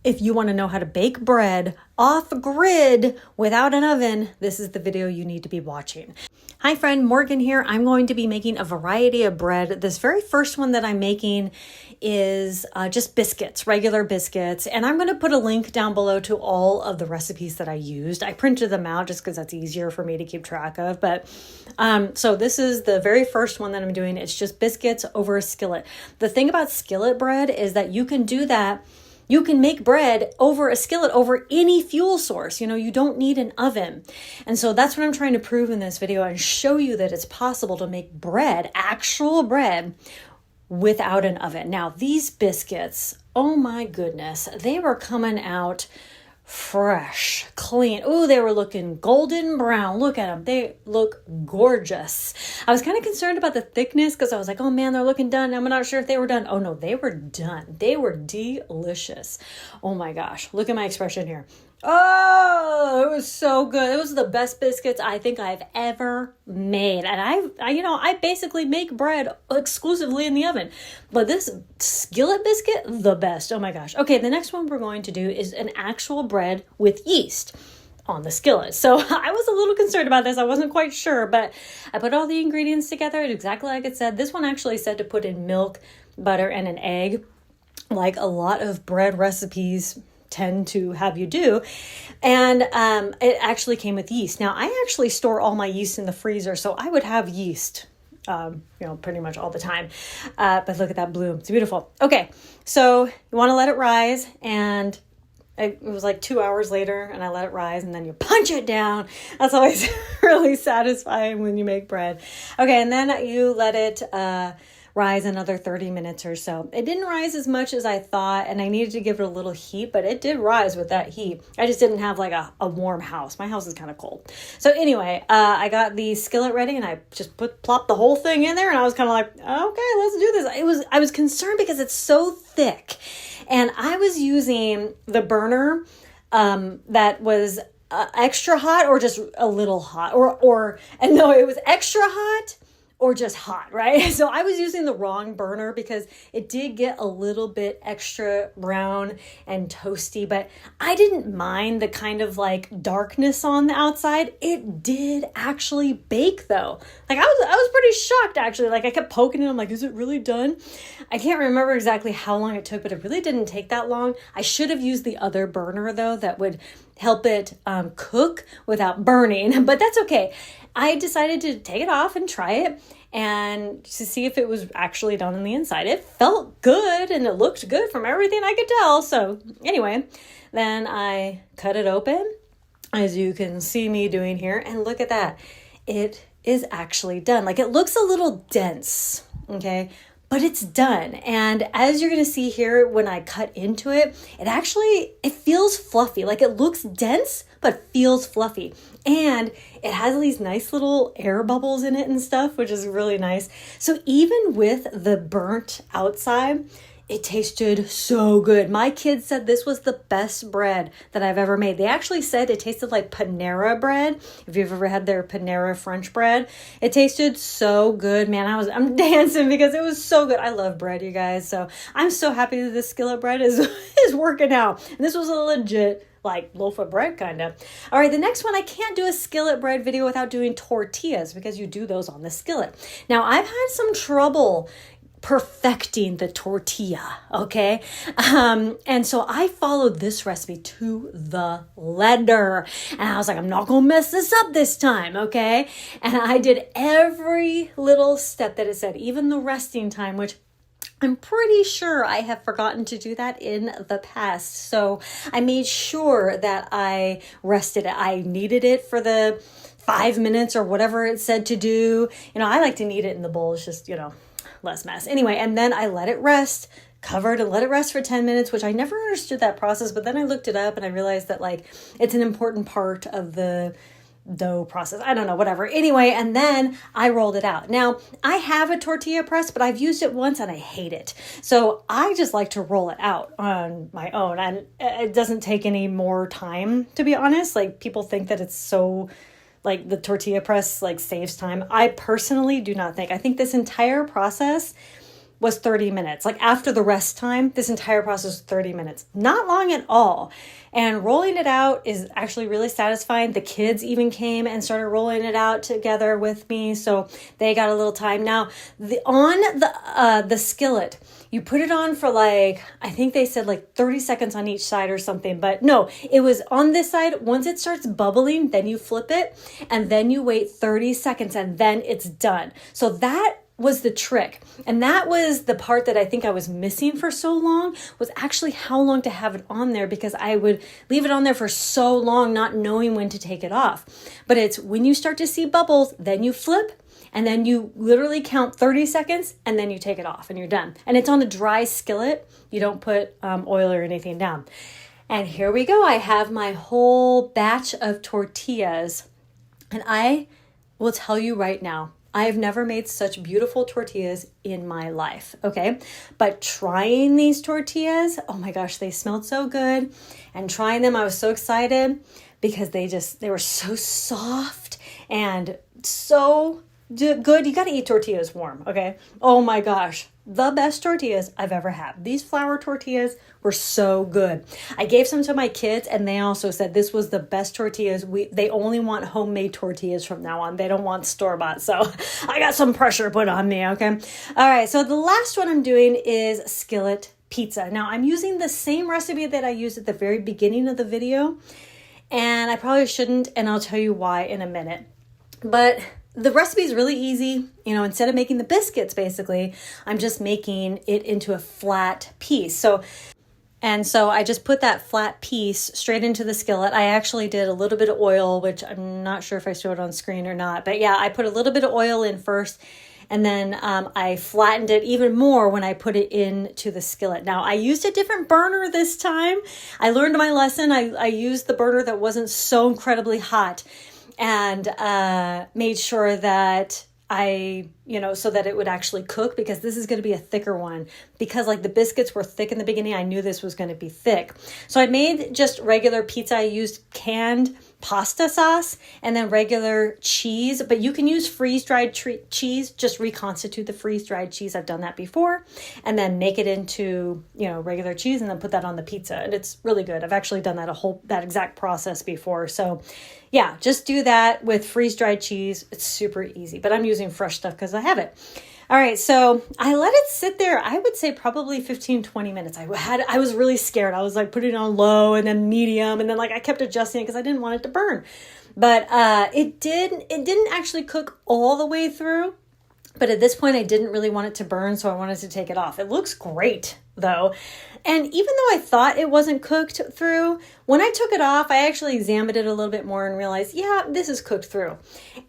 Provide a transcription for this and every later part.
If you want to know how to bake bread off grid without an oven, this is the video you need to be watching. Hi friend, Morgan here. I'm going to be making a variety of bread. This very first one that I'm making is just biscuits, regular biscuits. And I'm going to put a link down below to all of the recipes that I used. I printed them out just because that's easier for me to keep track of. But so this is the very first one that I'm doing. It's just biscuits over a skillet. The thing about skillet bread is that you can do that. You can make bread over a skillet, over any fuel source. You don't need an oven. And so that's what I'm trying to prove in this video and show you that it's possible to make bread, actual bread, without an oven. Now, these biscuits, oh my goodness, they were coming out fresh, clean. Oh, they were looking golden brown. Look at them. They look gorgeous. I was kind of concerned about the thickness because I was like, oh man, they're looking done. I'm not sure if they were done. Oh no, they were done. They were delicious. Oh my gosh. Look at my expression here. Oh, it was so good. It was the best biscuits I think I've ever made. And I basically make bread exclusively in the oven. But this skillet biscuit, the best. Oh my gosh. Okay, the next one we're going to do is an actual bread with yeast on the skillet. So I was a little concerned about this. I wasn't quite sure, but I put all the ingredients together exactly like it said. This one actually said to put in milk, butter, and an egg, like a lot of bread recipes tend to have you do. And it actually came with yeast. Now, I actually store all my yeast in the freezer, so I would have yeast, pretty much all the time. But look at that bloom. It's beautiful. Okay, so you want to let it rise, and it was like 2 hours later, and I let it rise, and then you punch it down. That's always really satisfying when you make bread. Okay, and then you let it rise another 30 minutes or so. It didn't rise as much as I thought, and I needed to give it a little heat, but it did rise with that heat. I just didn't have like a warm house. My house is kind of cold. So anyway, I got the skillet ready, and I just plopped the whole thing in there, and I was kind of like, okay, let's do this. I was concerned because it's so thick, and I was using the burner that was extra hot or just a little hot, and no, it was extra hot or just hot, right? So I was using the wrong burner because it did get a little bit extra brown and toasty, but I didn't mind the kind of like darkness on the outside. It did actually bake though. Like I was pretty shocked actually. Like I kept poking it. I'm like, is it really done? I can't remember exactly how long it took, but it really didn't take that long. I should have used the other burner though that would help it cook without burning, but that's okay. I decided to take it off and try it and to see if it was actually done on the inside. It felt good and it looked good from everything I could tell. So anyway, then I cut it open, as you can see me doing here, and look at that. It is actually done. Like it looks a little dense, okay? But it's done. And as you're going to see here, when I cut into it, it feels fluffy. Like it looks dense, but feels fluffy. And it has these nice little air bubbles in it and stuff, which is really nice. So even with the burnt outside, it tasted so good. My kids said this was the best bread that I've ever made. They actually said it tasted like Panera bread. If you've ever had their Panera French bread, it tasted so good, man. I'm dancing because it was so good. I love bread, you guys. So I'm so happy that this skillet bread is working out. And this was a legit like loaf of bread kind of. All right, the next one, I can't do a skillet bread video without doing tortillas because you do those on the skillet. Now, I've had some trouble perfecting the tortilla, okay? And so I followed this recipe to the letter. And I was like, I'm not gonna mess this up this time, okay? And I did every little step that it said, even the resting time, which I'm pretty sure I have forgotten to do that in the past. So I made sure that I rested it. I kneaded it for the 5 minutes or whatever it said to do. I like to knead it in the bowl. It's just, less mess. Anyway, and then I let it rest, covered and let it rest for 10 minutes, which I never understood that process. But then I looked it up and I realized that like it's an important part of the dough process. I don't know, whatever. Anyway, and then I rolled it out. Now, I have a tortilla press, but I've used it once and I hate it. So I just like to roll it out on my own. And it doesn't take any more time, to be honest. Like people think that it's so like the tortilla press like saves time. I personally do not think. I think this entire process was 30 minutes. Like after the rest time, this entire process was 30 minutes. Not long at all. And rolling it out is actually really satisfying. The kids even came and started rolling it out together with me, so they got a little time. Now, on the skillet, you put it on for like, I think they said like 30 seconds on each side or something, but no, it was on this side. Once it starts bubbling, then you flip it and then you wait 30 seconds and then it's done. So that was the trick. And that was the part that I think I was missing for so long, was actually how long to have it on there, because I would leave it on there for so long, not knowing when to take it off. But it's when you start to see bubbles, then you flip, and then you literally count 30 seconds and then you take it off and you're done. And it's on a dry skillet. You don't put oil or anything down. And here we go. I have my whole batch of tortillas. And I will tell you right now, I've never made such beautiful tortillas in my life, okay? But trying these tortillas, oh my gosh, they smelled so good. And trying them, I was so excited because they were so soft and so good. You got to eat tortillas warm, okay? Oh my gosh, the best tortillas I've ever had. These flour tortillas were so good. I gave some to my kids and they also said this was the best tortillas. They only want homemade tortillas from now on. They don't want store-bought. So I got some pressure put on me, okay? All right, so the last one I'm doing is skillet pizza. Now I'm using the same recipe that I used at the very beginning of the video, and I probably shouldn't, and I'll tell you why in a minute. But the recipe is really easy. You know, instead of making the biscuits, basically, I'm just making it into a flat piece. So I just put that flat piece straight into the skillet. I actually did a little bit of oil, which I'm not sure if I showed on screen or not. But yeah, I put a little bit of oil in first, and then I flattened it even more when I put it into the skillet. Now, I used a different burner this time. I learned my lesson. I used the burner that wasn't so incredibly hot, and made sure that so that it would actually cook, because this is going to be a thicker one. Because like the biscuits were thick in the beginning, I knew this was going to be thick. So I made just regular pizza. I used canned pasta sauce and then regular cheese, but you can use freeze-dried cheese. Just reconstitute the freeze-dried cheese. I've done that before, and then make it into, regular cheese, and then put that on the pizza. And it's really good. I've actually done that exact process before. So yeah, just do that with freeze-dried cheese. It's super easy, but I'm using fresh stuff because I have it. All right, so I let it sit there, I would say probably 15, 20 minutes. I was really scared. I was like putting it on low and then medium, and then like I kept adjusting it because I didn't want it to burn. But it didn't actually cook all the way through. But at this point, I didn't really want it to burn, so I wanted to take it off. It looks great, though. And even though I thought it wasn't cooked through, when I took it off, I actually examined it a little bit more and realized, yeah, this is cooked through.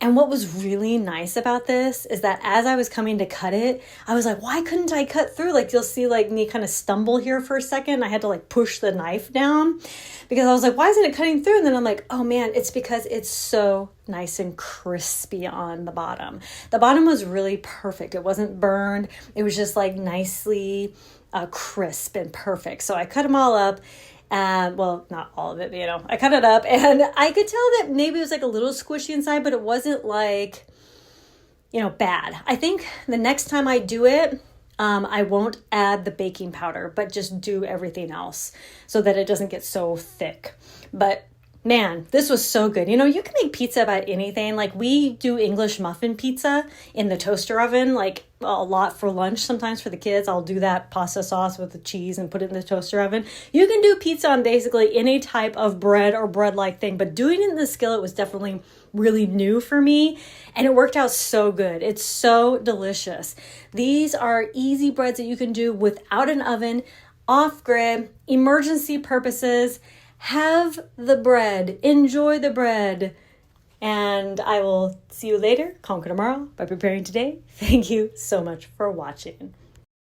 And what was really nice about this is that as I was coming to cut it, I was like, why couldn't I cut through? Like, you'll see like me kind of stumble here for a second. I had to like push the knife down because I was like, why isn't it cutting through? And then I'm like, oh man, it's because it's so nice and crispy on the bottom. The bottom was really perfect. It wasn't burned. It was just like nicely crisp and perfect. So I cut them all up. Well, not all of it, but, I cut it up, and I could tell that maybe it was like a little squishy inside, but it wasn't like, bad. I think the next time I do it, I won't add the baking powder, but just do everything else so that it doesn't get so thick. But man, this was so good. You can make pizza about anything. Like we do English muffin pizza in the toaster oven, like a lot for lunch. Sometimes for the kids, I'll do that pasta sauce with the cheese and put it in the toaster oven. You can do pizza on basically any type of bread or bread-like thing, but doing it in the skillet was definitely really new for me, and it worked out so good. It's so delicious. These are easy breads that you can do without an oven, off-grid, emergency purposes. Have the bread, enjoy the bread, and I will see you later. Conquer tomorrow by preparing today. Thank you so much for watching.